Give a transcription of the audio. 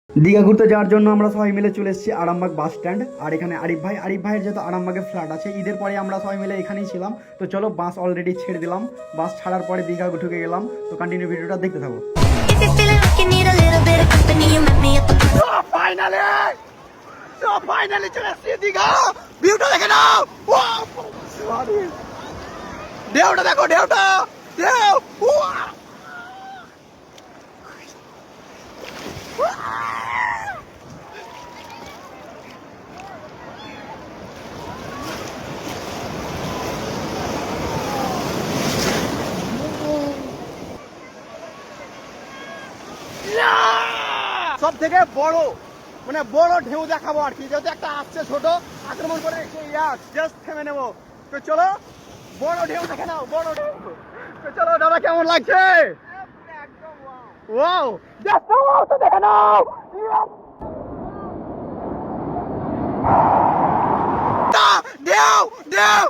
দীঘা ঘুরতে যাওয়ার জন্য আমরা সবাই মিলে চলে এসেছি আরামবাগ বাস স্ট্যান্ড। আর এখানে আরিফ ভাইয়ের যেহেতু আরামবাগে ফ্ল্যাট আছে, ঈদের পরে আমরা সবাই মিলে এখানেই ছিলাম। তো চলো, বাস অলরেডি ছেড়ে দিলাম, বাস ছাড়ার পরে দীঘা ঢুকে গেলাম। তো কন্টিনিউ ভিডিওটা দেখতে থাকো। ফাইনালি চলে এসেছি দীঘা। ভিউটা দেখে নাও, ঢেউটা দেখো, ঢেউটা ঢেউ। সব থেকে বড় বড় ঢেউ দেখাবো আর কি, যেহেতু একটা আসছে ছোট আক্রমণ করে জাস্ট থেমে নেবো। তো চলো, বড় ঢেউ দেখে নাও, বড় ঢেউ। তো চলো দাদা, কেমন লাগছে? ওয়াও, জাস্ট ওয়াও, তো দেখে নাও। ঢেউ ঢেউ